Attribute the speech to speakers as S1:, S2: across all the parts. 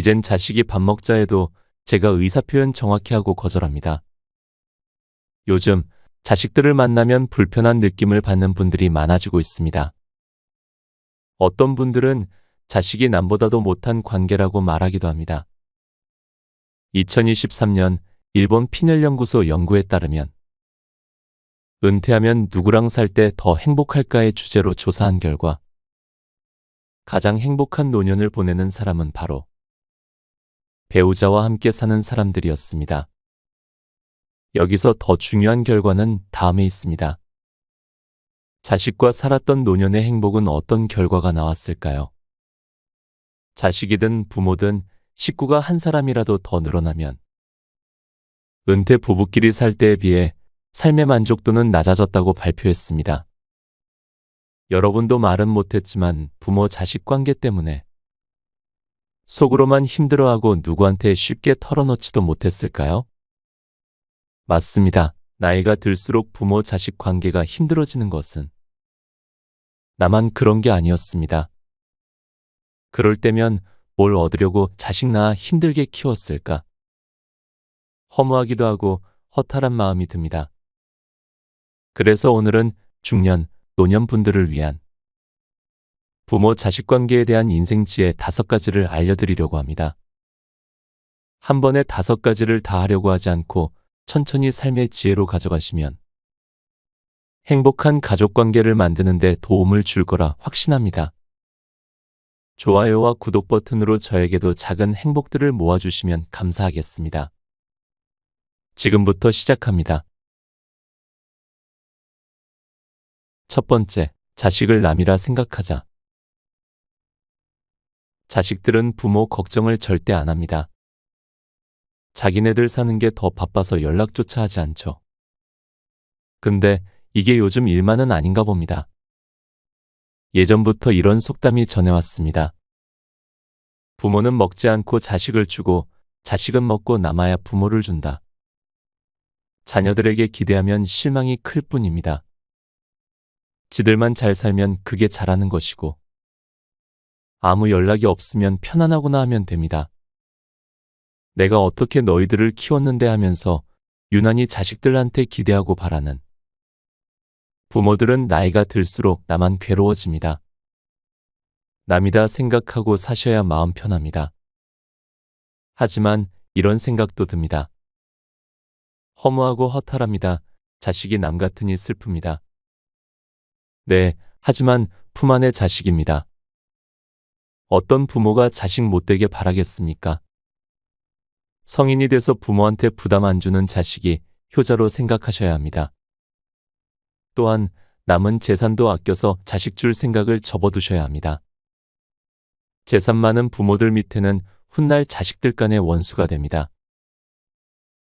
S1: 이젠 자식이 밥 먹자 해도 제가 의사표현 정확히 하고 거절합니다. 요즘 자식들을 만나면 불편한 느낌을 받는 분들이 많아지고 있습니다. 어떤 분들은 자식이 남보다도 못한 관계라고 말하기도 합니다. 2023년 일본 피넬연구소 연구에 따르면 은퇴하면 누구랑 살 때 더 행복할까의 주제로 조사한 결과 가장 행복한 노년을 보내는 사람은 바로 배우자와 함께 사는 사람들이었습니다. 여기서 더 중요한 결과는 다음에 있습니다. 자식과 살았던 노년의 행복은 어떤 결과가 나왔을까요? 자식이든 부모든 식구가 한 사람이라도 더 늘어나면 은퇴 부부끼리 살 때에 비해 삶의 만족도는 낮아졌다고 발표했습니다. 여러분도 말은 못했지만 부모 자식 관계 때문에 속으로만 힘들어하고 누구한테 쉽게 털어놓지도 못했을까요? 맞습니다. 나이가 들수록 부모 자식 관계가 힘들어지는 것은 나만 그런 게 아니었습니다. 그럴 때면 뭘 얻으려고 자식 낳아 힘들게 키웠을까? 허무하기도 하고 허탈한 마음이 듭니다. 그래서 오늘은 중년, 노년 분들을 위한 부모 자식 관계에 대한 인생 지혜 5가지를 알려드리려고 합니다. 한 번에 5가지를 다 하려고 하지 않고 천천히 삶의 지혜로 가져가시면 행복한 가족 관계를 만드는 데 도움을 줄 거라 확신합니다. 좋아요와 구독 버튼으로 저에게도 작은 행복들을 모아주시면 감사하겠습니다. 지금부터 시작합니다. 첫 번째, 자식을 남이라 생각하자. 자식들은 부모 걱정을 절대 안 합니다. 자기네들 사는 게 더 바빠서 연락조차 하지 않죠. 근데 이게 요즘 일만은 아닌가 봅니다. 예전부터 이런 속담이 전해왔습니다. 부모는 먹지 않고 자식을 주고 자식은 먹고 남아야 부모를 준다. 자녀들에게 기대하면 실망이 클 뿐입니다. 지들만 잘 살면 그게 잘하는 것이고 아무 연락이 없으면 편안하구나 하면 됩니다. 내가 어떻게 너희들을 키웠는데 하면서 유난히 자식들한테 기대하고 바라는 부모들은 나이가 들수록 나만 괴로워집니다. 남이다 생각하고 사셔야 마음 편합니다. 하지만 이런 생각도 듭니다. 허무하고 허탈합니다. 자식이 남 같으니 슬픕니다. 네, 하지만 품 안의 자식입니다. 어떤 부모가 자식 못되게 바라겠습니까? 성인이 돼서 부모한테 부담 안 주는 자식이 효자로 생각하셔야 합니다. 또한 남은 재산도 아껴서 자식 줄 생각을 접어두셔야 합니다. 재산 많은 부모들 밑에는 훗날 자식들 간의 원수가 됩니다.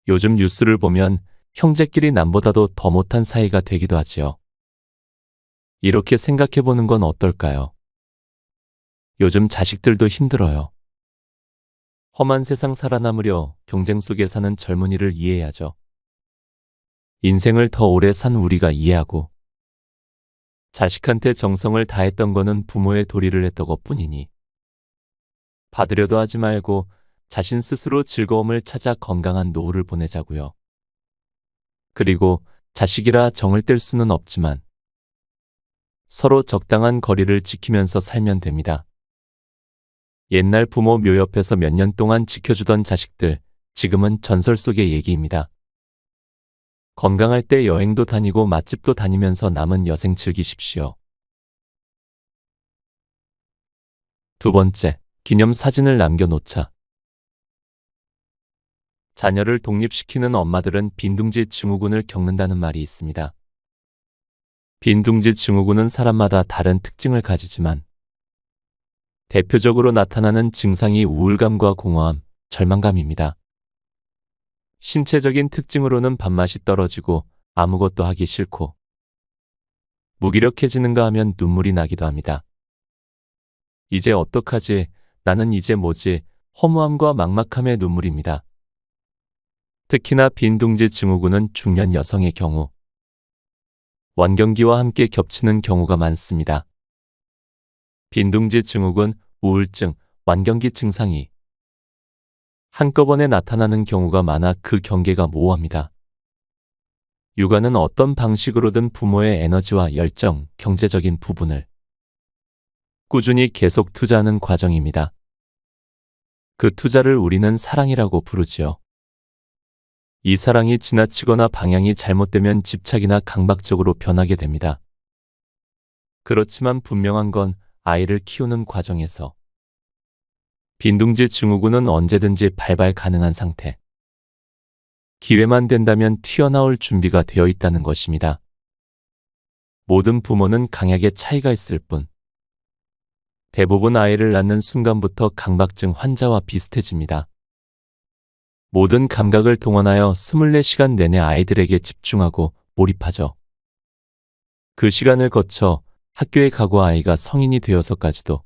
S1: 요즘 뉴스를 보면 형제끼리 남보다도 더 못한 사이가 되기도 하지요. 이렇게 생각해보는 건 어떨까요? 요즘 자식들도 힘들어요. 험한 세상 살아남으려 경쟁 속에 사는 젊은이를 이해해야죠. 인생을 더 오래 산 우리가 이해하고 자식한테 정성을 다했던 거는 부모의 도리를 했던 것뿐이니 받으려도 하지 말고 자신 스스로 즐거움을 찾아 건강한 노후를 보내자고요. 그리고 자식이라 정을 뗄 수는 없지만 서로 적당한 거리를 지키면서 살면 됩니다. 옛날 부모 묘 옆에서 몇 년 동안 지켜주던 자식들, 지금은 전설 속의 얘기입니다. 건강할 때 여행도 다니고 맛집도 다니면서 남은 여생 즐기십시오. 두 번째, 기념사진을 남겨놓자. 자녀를 독립시키는 엄마들은 빈둥지 증후군을 겪는다는 말이 있습니다. 빈둥지 증후군은 사람마다 다른 특징을 가지지만 대표적으로 나타나는 증상이 우울감과 공허함, 절망감입니다. 신체적인 특징으로는 밥맛이 떨어지고 아무것도 하기 싫고 무기력해지는가 하면 눈물이 나기도 합니다. 이제 어떡하지? 나는 이제 뭐지? 허무함과 막막함의 눈물입니다. 특히나 빈둥지 증후군은 중년 여성의 경우 완경기와 함께 겹치는 경우가 많습니다. 빈둥지 증후군, 우울증, 완경기 증상이 한꺼번에 나타나는 경우가 많아 그 경계가 모호합니다. 육아는 어떤 방식으로든 부모의 에너지와 열정, 경제적인 부분을 꾸준히 계속 투자하는 과정입니다. 그 투자를 우리는 사랑이라고 부르지요. 이 사랑이 지나치거나 방향이 잘못되면 집착이나 강박적으로 변하게 됩니다. 그렇지만 분명한 건 아이를 키우는 과정에서 빈둥지 증후군은 언제든지 발발 가능한 상태. 기회만 된다면 튀어나올 준비가 되어 있다는 것입니다. 모든 부모는 강약의 차이가 있을 뿐 대부분 아이를 낳는 순간부터 강박증 환자와 비슷해집니다. 모든 감각을 동원하여 24시간 내내 아이들에게 집중하고 몰입하죠. 그 시간을 거쳐 학교에 가고 아이가 성인이 되어서까지도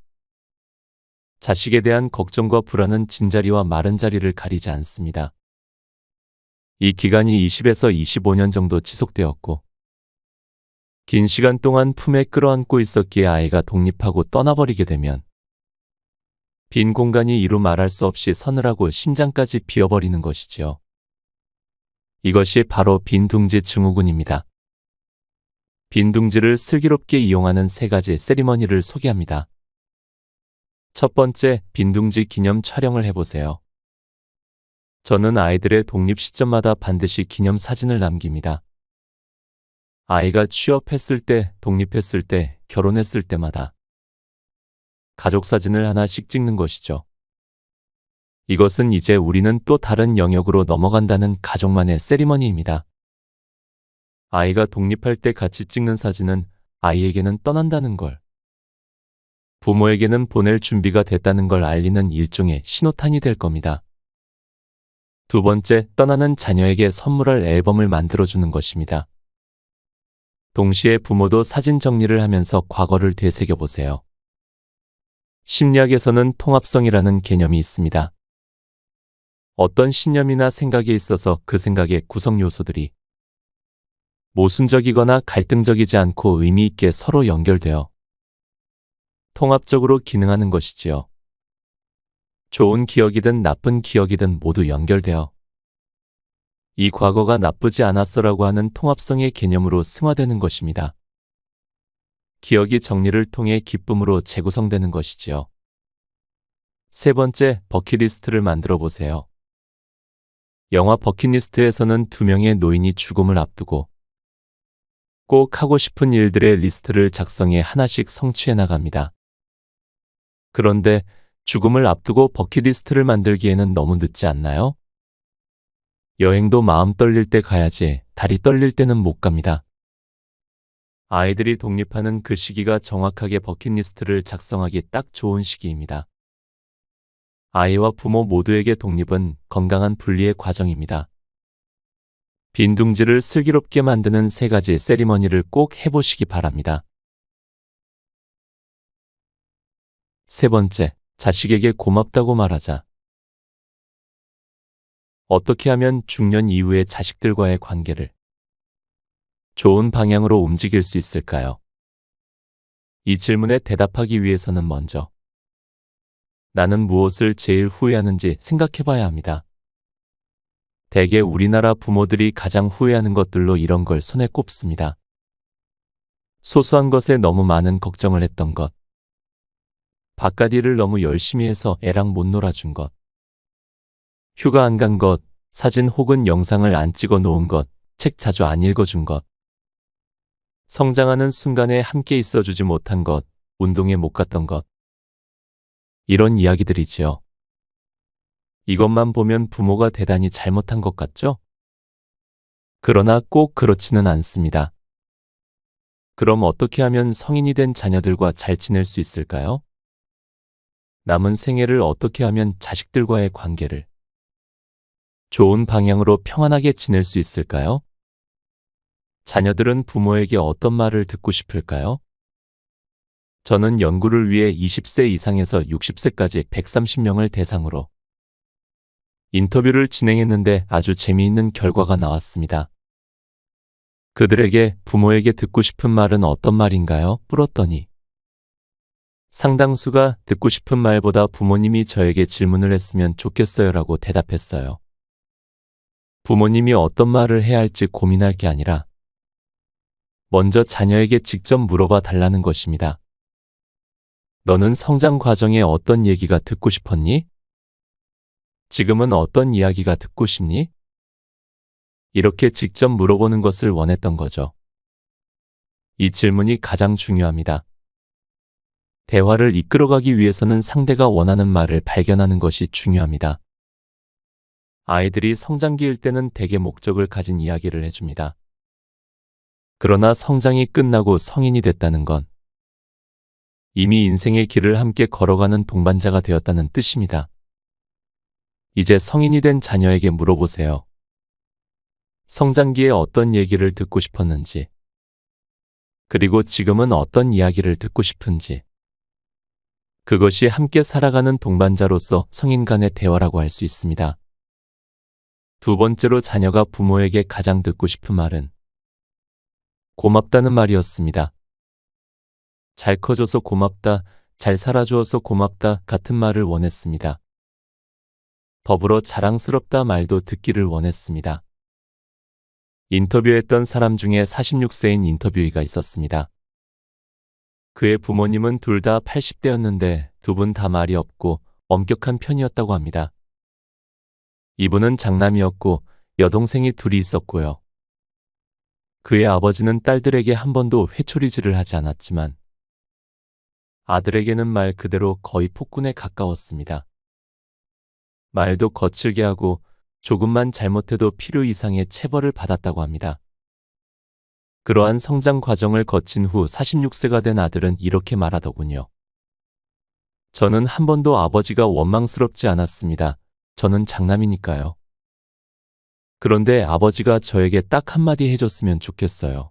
S1: 자식에 대한 걱정과 불안은 진자리와 마른 자리를 가리지 않습니다. 이 기간이 20에서 25년 정도 지속되었고 긴 시간 동안 품에 끌어안고 있었기에 아이가 독립하고 떠나버리게 되면 빈 공간이 이루 말할 수 없이 서늘하고 심장까지 비어버리는 것이지요. 이것이 바로 빈둥지 증후군입니다. 빈둥지를 슬기롭게 이용하는 3가지 세리머니를 소개합니다. 첫 번째, 빈둥지 기념 촬영을 해보세요. 저는 아이들의 독립 시점마다 반드시 기념 사진을 남깁니다. 아이가 취업했을 때, 독립했을 때, 결혼했을 때마다 가족 사진을 하나씩 찍는 것이죠. 이것은 이제 우리는 또 다른 영역으로 넘어간다는 가족만의 세리머니입니다. 아이가 독립할 때 같이 찍는 사진은 아이에게는 떠난다는 걸, 부모에게는 보낼 준비가 됐다는 걸 알리는 일종의 신호탄이 될 겁니다. 두 번째, 떠나는 자녀에게 선물할 앨범을 만들어주는 것입니다. 동시에 부모도 사진 정리를 하면서 과거를 되새겨보세요. 심리학에서는 통합성이라는 개념이 있습니다. 어떤 신념이나 생각에 있어서 그 생각의 구성 요소들이 모순적이거나 갈등적이지 않고 의미 있게 서로 연결되어 통합적으로 기능하는 것이지요. 좋은 기억이든 나쁜 기억이든 모두 연결되어 이 과거가 나쁘지 않았어라고 하는 통합성의 개념으로 승화되는 것입니다. 기억이 정리를 통해 기쁨으로 재구성되는 것이지요. 세 번째, 버킷리스트를 만들어 보세요. 영화 버킷리스트에서는 2명의 노인이 죽음을 앞두고 꼭 하고 싶은 일들의 리스트를 작성해 하나씩 성취해 나갑니다. 그런데 죽음을 앞두고 버킷리스트를 만들기에는 너무 늦지 않나요? 여행도 마음 떨릴 때 가야지 다리 떨릴 때는 못 갑니다. 아이들이 독립하는 그 시기가 정확하게 버킷리스트를 작성하기 딱 좋은 시기입니다. 아이와 부모 모두에게 독립은 건강한 분리의 과정입니다. 빈둥지를 슬기롭게 만드는 3가지 세리머니를 꼭 해보시기 바랍니다. 세 번째, 자식에게 고맙다고 말하자. 어떻게 하면 중년 이후의 자식들과의 관계를 좋은 방향으로 움직일 수 있을까요? 이 질문에 대답하기 위해서는 먼저 나는 무엇을 제일 후회하는지 생각해 봐야 합니다. 대개 우리나라 부모들이 가장 후회하는 것들로 이런 걸 손에 꼽습니다. 소소한 것에 너무 많은 걱정을 했던 것, 바깥 일을 너무 열심히 해서 애랑 못 놀아준 것, 휴가 안 간 것, 사진 혹은 영상을 안 찍어 놓은 것, 책 자주 안 읽어준 것, 성장하는 순간에 함께 있어주지 못한 것, 운동에 못 갔던 것, 이런 이야기들이지요. 이것만 보면 부모가 대단히 잘못한 것 같죠? 그러나 꼭 그렇지는 않습니다. 그럼 어떻게 하면 성인이 된 자녀들과 잘 지낼 수 있을까요? 남은 생애를 어떻게 하면 자식들과의 관계를 좋은 방향으로 평안하게 지낼 수 있을까요? 자녀들은 부모에게 어떤 말을 듣고 싶을까요? 저는 연구를 위해 20세 이상에서 60세까지 130명을 대상으로 인터뷰를 진행했는데 아주 재미있는 결과가 나왔습니다. 그들에게 부모에게 듣고 싶은 말은 어떤 말인가요? 물었더니 상당수가 듣고 싶은 말보다 부모님이 저에게 질문을 했으면 좋겠어요라고 대답했어요. 부모님이 어떤 말을 해야 할지 고민할 게 아니라 먼저 자녀에게 직접 물어봐 달라는 것입니다. 너는 성장 과정에 어떤 얘기가 듣고 싶었니? 지금은 어떤 이야기가 듣고 싶니? 이렇게 직접 물어보는 것을 원했던 거죠. 이 질문이 가장 중요합니다. 대화를 이끌어가기 위해서는 상대가 원하는 말을 발견하는 것이 중요합니다. 아이들이 성장기일 때는 대개 목적을 가진 이야기를 해줍니다. 그러나 성장이 끝나고 성인이 됐다는 건 이미 인생의 길을 함께 걸어가는 동반자가 되었다는 뜻입니다. 이제 성인이 된 자녀에게 물어보세요. 성장기에 어떤 얘기를 듣고 싶었는지, 그리고 지금은 어떤 이야기를 듣고 싶은지. 그것이 함께 살아가는 동반자로서 성인 간의 대화라고 할 수 있습니다. 두 번째로 자녀가 부모에게 가장 듣고 싶은 말은 고맙다는 말이었습니다. 잘 커줘서 고맙다, 잘 살아주어서 고맙다 같은 말을 원했습니다. 더불어 자랑스럽다 말도 듣기를 원했습니다. 인터뷰했던 사람 중에 46세인 인터뷰이가 있었습니다. 그의 부모님은 둘 다 80대였는데 두 분 다 말이 없고 엄격한 편이었다고 합니다. 이분은 장남이었고 여동생이 둘이 있었고요. 그의 아버지는 딸들에게 한 번도 회초리질을 하지 않았지만 아들에게는 말 그대로 거의 폭군에 가까웠습니다. 말도 거칠게 하고 조금만 잘못해도 필요 이상의 체벌을 받았다고 합니다. 그러한 성장 과정을 거친 후 46세가 된 아들은 이렇게 말하더군요. 저는 한 번도 아버지가 원망스럽지 않았습니다. 저는 장남이니까요. 그런데 아버지가 저에게 딱 한마디 해줬으면 좋겠어요.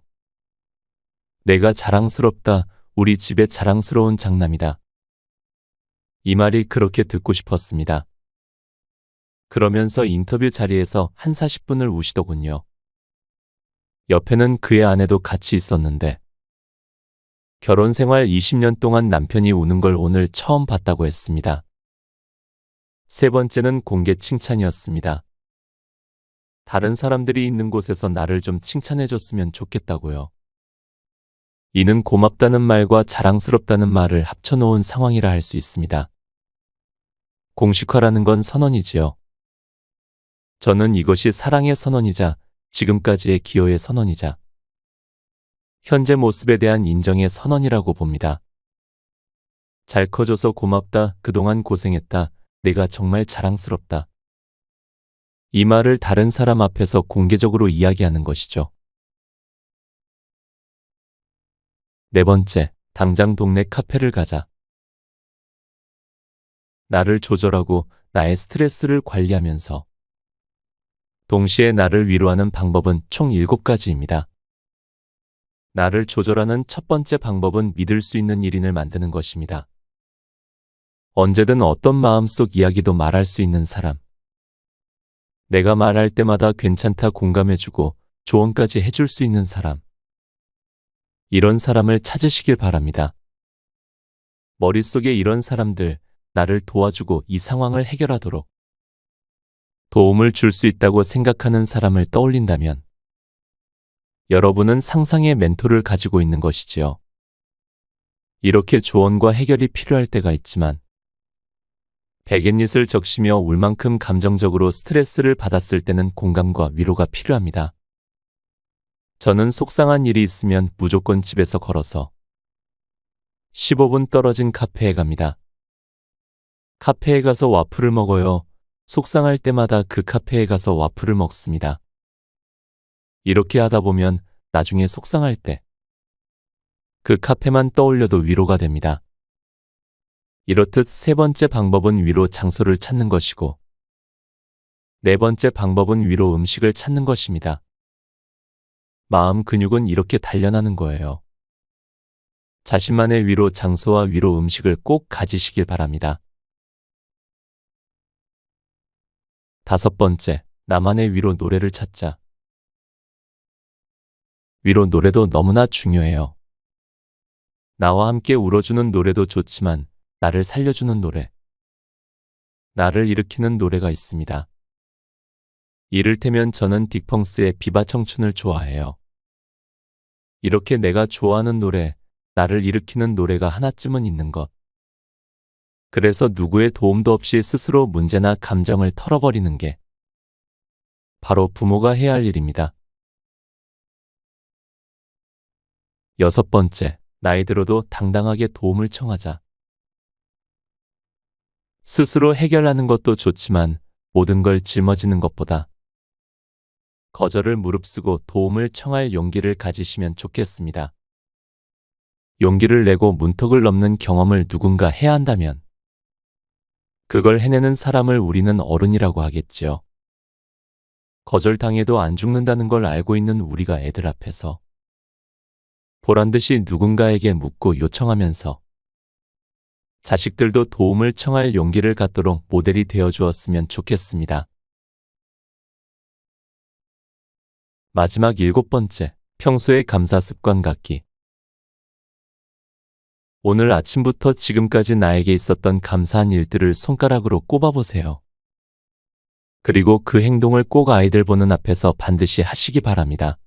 S1: 내가 자랑스럽다. 우리 집의 자랑스러운 장남이다. 이 말이 그렇게 듣고 싶었습니다. 그러면서 인터뷰 자리에서 한 40분을 우시더군요. 옆에는 그의 아내도 같이 있었는데 결혼 생활 20년 동안 남편이 우는 걸 오늘 처음 봤다고 했습니다. 세 번째는 공개 칭찬이었습니다. 다른 사람들이 있는 곳에서 나를 좀 칭찬해줬으면 좋겠다고요. 이는 고맙다는 말과 자랑스럽다는 말을 합쳐놓은 상황이라 할 수 있습니다. 공식화라는 건 선언이지요. 저는 이것이 사랑의 선언이자 지금까지의 기여의 선언이자 현재 모습에 대한 인정의 선언이라고 봅니다. 잘 커줘서 고맙다. 그동안 고생했다. 내가 정말 자랑스럽다. 이 말을 다른 사람 앞에서 공개적으로 이야기하는 것이죠. 네 번째, 당장 동네 카페를 가자. 나를 조절하고 나의 스트레스를 관리하면서 동시에 나를 위로하는 방법은 총 7가지입니다. 나를 조절하는 첫 번째 방법은 믿을 수 있는 일인을 만드는 것입니다. 언제든 어떤 마음속 이야기도 말할 수 있는 사람. 내가 말할 때마다 괜찮다 공감해주고 조언까지 해줄 수 있는 사람. 이런 사람을 찾으시길 바랍니다. 머릿속에 이런 사람들, 나를 도와주고 이 상황을 해결하도록 도움을 줄 수 있다고 생각하는 사람을 떠올린다면 여러분은 상상의 멘토를 가지고 있는 것이지요. 이렇게 조언과 해결이 필요할 때가 있지만 백엔잇을 적시며 울 만큼 감정적으로 스트레스를 받았을 때는 공감과 위로가 필요합니다. 저는 속상한 일이 있으면 무조건 집에서 걸어서 15분 떨어진 카페에 갑니다. 카페에 가서 와플을 먹어요. 속상할 때마다 그 카페에 가서 와플을 먹습니다. 이렇게 하다 보면 나중에 속상할 때 그 카페만 떠올려도 위로가 됩니다. 이렇듯 세 번째 방법은 위로 장소를 찾는 것이고 네 번째 방법은 위로 음식을 찾는 것입니다. 마음 근육은 이렇게 단련하는 거예요. 자신만의 위로 장소와 위로 음식을 꼭 가지시길 바랍니다. 다섯 번째, 나만의 위로 노래를 찾자. 위로 노래도 너무나 중요해요. 나와 함께 울어주는 노래도 좋지만 나를 살려주는 노래, 나를 일으키는 노래가 있습니다. 이를테면 저는 딕펑스의 비바 청춘을 좋아해요. 이렇게 내가 좋아하는 노래, 나를 일으키는 노래가 하나쯤은 있는 것. 그래서 누구의 도움도 없이 스스로 문제나 감정을 털어버리는 게 바로 부모가 해야 할 일입니다. 6번째, 나이 들어도 당당하게 도움을 청하자. 스스로 해결하는 것도 좋지만 모든 걸 짊어지는 것보다 거절을 무릅쓰고 도움을 청할 용기를 가지시면 좋겠습니다. 용기를 내고 문턱을 넘는 경험을 누군가 해야 한다면 그걸 해내는 사람을 우리는 어른이라고 하겠지요. 거절당해도 안 죽는다는 걸 알고 있는 우리가 애들 앞에서 보란듯이 누군가에게 묻고 요청하면서 자식들도 도움을 청할 용기를 갖도록 모델이 되어 주었으면 좋겠습니다. 마지막 7번째, 평소의 감사 습관 갖기. 오늘 아침부터 지금까지 나에게 있었던 감사한 일들을 손가락으로 꼽아보세요. 그리고 그 행동을 꼭 아이들 보는 앞에서 반드시 하시기 바랍니다.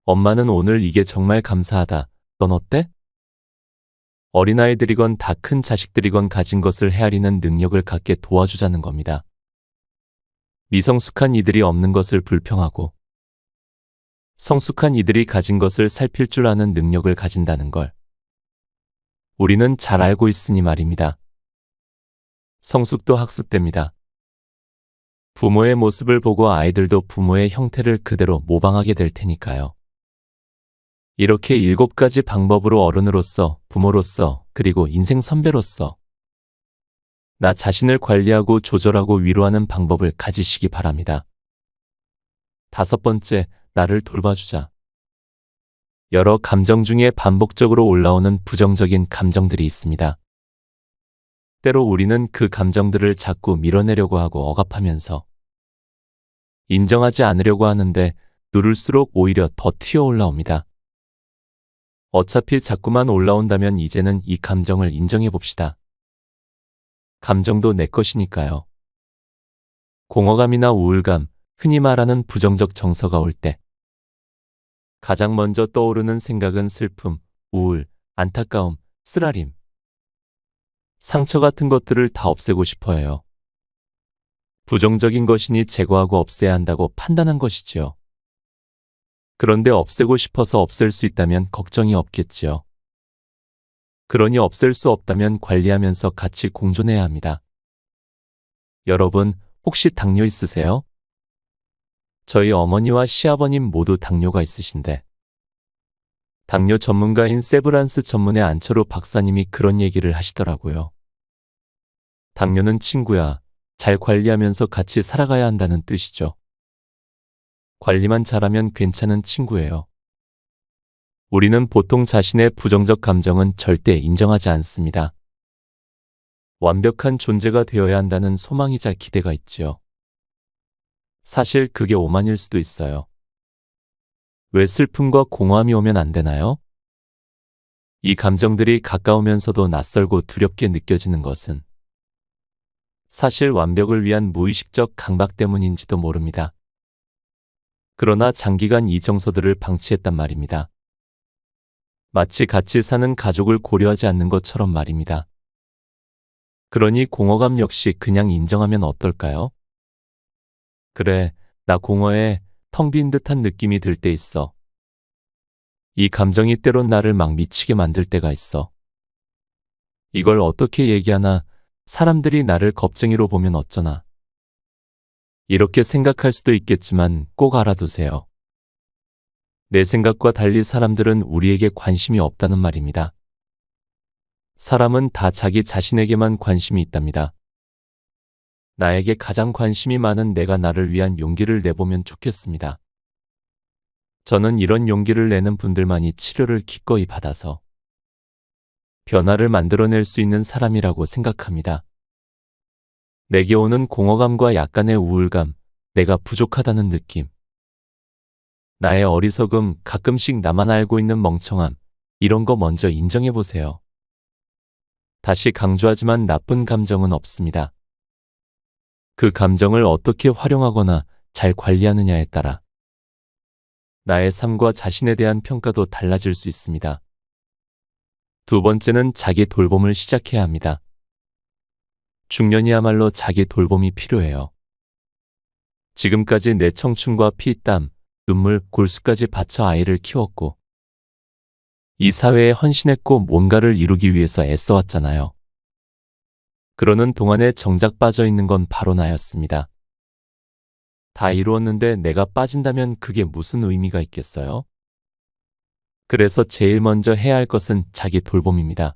S1: 엄마는 오늘 이게 정말 감사하다. 넌 어때? 어린아이들이건 다 큰 자식들이건 가진 것을 헤아리는 능력을 갖게 도와주자는 겁니다. 미성숙한 이들이 없는 것을 불평하고 성숙한 이들이 가진 것을 살필 줄 아는 능력을 가진다는 걸 우리는 잘 알고 있으니 말입니다. 성숙도 학습됩니다. 부모의 모습을 보고 아이들도 부모의 형태를 그대로 모방하게 될 테니까요. 이렇게 7가지 방법으로 어른으로서, 부모로서, 그리고 인생 선배로서 나 자신을 관리하고 조절하고 위로하는 방법을 가지시기 바랍니다. 5번째, 나를 돌봐주자. 여러 감정 중에 반복적으로 올라오는 부정적인 감정들이 있습니다. 때로 우리는 그 감정들을 자꾸 밀어내려고 하고 억압하면서 인정하지 않으려고 하는데 누를수록 오히려 더 튀어 올라옵니다. 어차피 자꾸만 올라온다면 이제는 이 감정을 인정해 봅시다. 감정도 내 것이니까요. 공허감이나 우울감, 흔히 말하는 부정적 정서가 올 때 가장 먼저 떠오르는 생각은 슬픔, 우울, 안타까움, 쓰라림, 상처 같은 것들을 다 없애고 싶어 해요. 부정적인 것이니 제거하고 없애야 한다고 판단한 것이지요. 그런데 없애고 싶어서 없앨 수 있다면 걱정이 없겠지요. 그러니 없앨 수 없다면 관리하면서 같이 공존해야 합니다. 여러분, 혹시 당뇨 있으세요? 저희 어머니와 시아버님 모두 당뇨가 있으신데 당뇨 전문가인 세브란스 전문의 안철호 박사님이 그런 얘기를 하시더라고요. 당뇨는 친구야. 잘 관리하면서 같이 살아가야 한다는 뜻이죠. 관리만 잘하면 괜찮은 친구예요. 우리는 보통 자신의 부정적 감정은 절대 인정하지 않습니다. 완벽한 존재가 되어야 한다는 소망이자 기대가 있지요. 사실 그게 오만일 수도 있어요. 왜 슬픔과 공허함이 오면 안 되나요? 이 감정들이 가까우면서도 낯설고 두렵게 느껴지는 것은 사실 완벽을 위한 무의식적 강박 때문인지도 모릅니다. 그러나 장기간 이 정서들을 방치했단 말입니다. 마치 같이 사는 가족을 고려하지 않는 것처럼 말입니다. 그러니 공허감 역시 그냥 인정하면 어떨까요? 그래, 나 공허해, 텅 빈 듯한 느낌이 들 때 있어. 이 감정이 때론 나를 막 미치게 만들 때가 있어. 이걸 어떻게 얘기하나, 사람들이 나를 겁쟁이로 보면 어쩌나. 이렇게 생각할 수도 있겠지만 꼭 알아두세요. 내 생각과 달리 사람들은 우리에게 관심이 없다는 말입니다. 사람은 다 자기 자신에게만 관심이 있답니다. 나에게 가장 관심이 많은 내가 나를 위한 용기를 내보면 좋겠습니다. 저는 이런 용기를 내는 분들만이 치료를 기꺼이 받아서 변화를 만들어낼 수 있는 사람이라고 생각합니다. 내게 오는 공허감과 약간의 우울감, 내가 부족하다는 느낌, 나의 어리석음, 가끔씩 나만 알고 있는 멍청함, 이런 거 먼저 인정해 보세요. 다시 강조하지만 나쁜 감정은 없습니다. 그 감정을 어떻게 활용하거나 잘 관리하느냐에 따라 나의 삶과 자신에 대한 평가도 달라질 수 있습니다. 두 번째는 자기 돌봄을 시작해야 합니다. 중년이야말로 자기 돌봄이 필요해요. 지금까지 내 청춘과 피, 땀, 눈물, 골수까지 바쳐 아이를 키웠고 이 사회에 헌신했고 뭔가를 이루기 위해서 애써왔잖아요. 그러는 동안에 정작 빠져 있는 건 바로 나였습니다. 다 이루었는데 내가 빠진다면 그게 무슨 의미가 있겠어요? 그래서 제일 먼저 해야 할 것은 자기 돌봄입니다.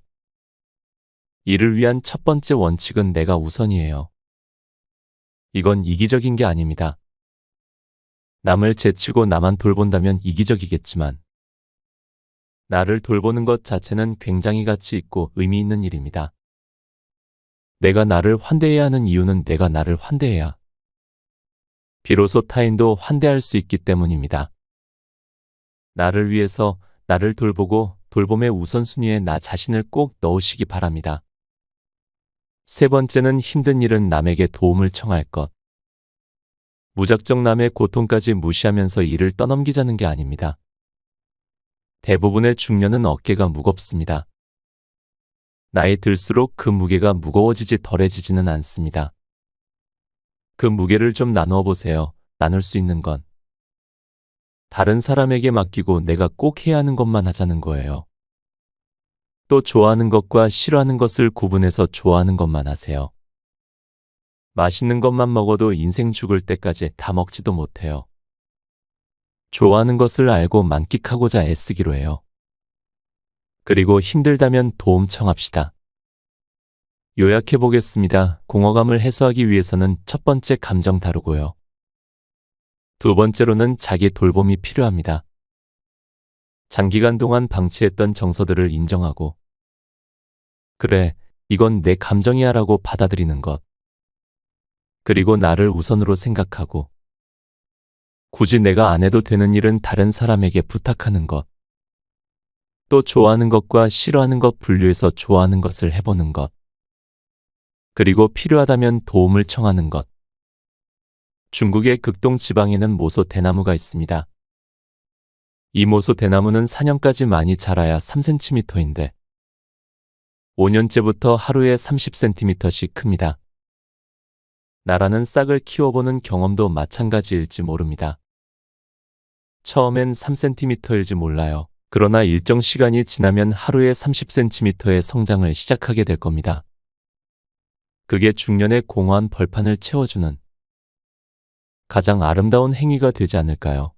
S1: 이를 위한 첫 번째 원칙은 내가 우선이에요. 이건 이기적인 게 아닙니다. 남을 제치고 나만 돌본다면 이기적이겠지만 나를 돌보는 것 자체는 굉장히 가치 있고 의미 있는 일입니다. 내가 나를 환대해야 하는 이유는 내가 나를 환대해야 비로소 타인도 환대할 수 있기 때문입니다. 나를 위해서 나를 돌보고 돌봄의 우선순위에 나 자신을 꼭 넣으시기 바랍니다. 세 번째는 힘든 일은 남에게 도움을 청할 것. 무작정 남의 고통까지 무시하면서 일을 떠넘기자는 게 아닙니다. 대부분의 중년은 어깨가 무겁습니다. 나이 들수록 그 무게가 무거워지지 덜해지지는 않습니다. 그 무게를 좀 나누어 보세요. 나눌 수 있는 건 다른 사람에게 맡기고 내가 꼭 해야 하는 것만 하자는 거예요. 또 좋아하는 것과 싫어하는 것을 구분해서 좋아하는 것만 하세요. 맛있는 것만 먹어도 인생 죽을 때까지 다 먹지도 못해요. 좋아하는 것을 알고 만끽하고자 애쓰기로 해요. 그리고 힘들다면 도움 청합시다. 요약해 보겠습니다. 공허감을 해소하기 위해서는 첫 번째 감정 다루고요. 두 번째로는 자기 돌봄이 필요합니다. 장기간 동안 방치했던 정서들을 인정하고 그래, 이건 내 감정이야 라고 받아들이는 것. 그리고 나를 우선으로 생각하고 굳이 내가 안 해도 되는 일은 다른 사람에게 부탁하는 것. 또 좋아하는 것과 싫어하는 것 분류해서 좋아하는 것을 해보는 것. 그리고 필요하다면 도움을 청하는 것. 중국의 극동 지방에는 모소 대나무가 있습니다. 이 모소 대나무는 4년까지 많이 자라야 3cm인데 5년째부터 하루에 30cm씩 큽니다. 나라는 싹을 키워보는 경험도 마찬가지일지 모릅니다. 처음엔 3cm일지 몰라요. 그러나 일정 시간이 지나면 하루에 30cm의 성장을 시작하게 될 겁니다. 그게 중년의 공허한 벌판을 채워주는 가장 아름다운 행위가 되지 않을까요?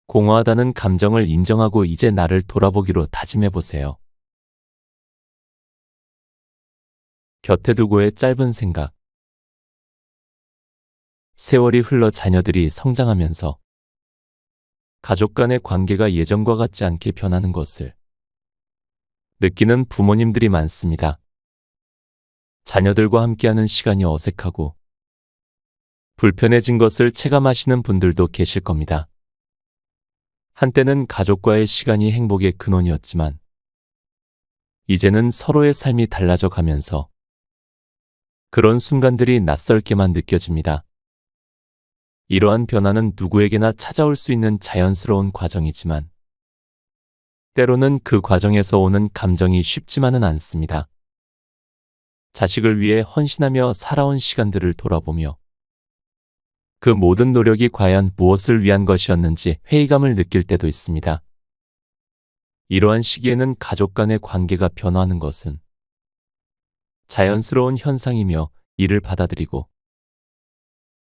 S1: 공허하다는 감정을 인정하고 이제 나를 돌아보기로 다짐해보세요. 곁에 두고의 짧은 생각. 세월이 흘러 자녀들이 성장하면서 가족 간의 관계가 예전과 같지 않게 변하는 것을 느끼는 부모님들이 많습니다. 자녀들과 함께하는 시간이 어색하고 불편해진 것을 체감하시는 분들도 계실 겁니다. 한때는 가족과의 시간이 행복의 근원이었지만 이제는 서로의 삶이 달라져 가면서 그런 순간들이 낯설게만 느껴집니다. 이러한 변화는 누구에게나 찾아올 수 있는 자연스러운 과정이지만 때로는 그 과정에서 오는 감정이 쉽지만은 않습니다. 자식을 위해 헌신하며 살아온 시간들을 돌아보며 그 모든 노력이 과연 무엇을 위한 것이었는지 회의감을 느낄 때도 있습니다. 이러한 시기에는 가족 간의 관계가 변화하는 것은 자연스러운 현상이며 이를 받아들이고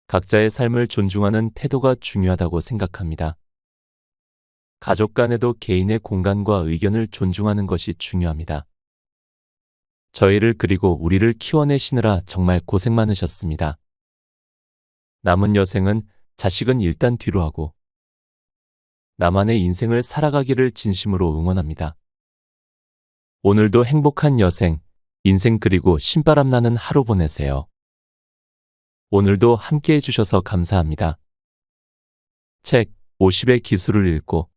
S1: 각자의 삶을 존중하는 태도가 중요하다고 생각합니다. 가족 간에도 개인의 공간과 의견을 존중하는 것이 중요합니다. 저희를 그리고 우리를 키워내시느라 정말 고생 많으셨습니다. 남은 여생은 자식은 일단 뒤로 하고 나만의 인생을 살아가기를 진심으로 응원합니다. 오늘도 행복한 여생, 인생 그리고 신바람 나는 하루 보내세요. 오늘도 함께 해주셔서 감사합니다. 책 50의 기술을 읽고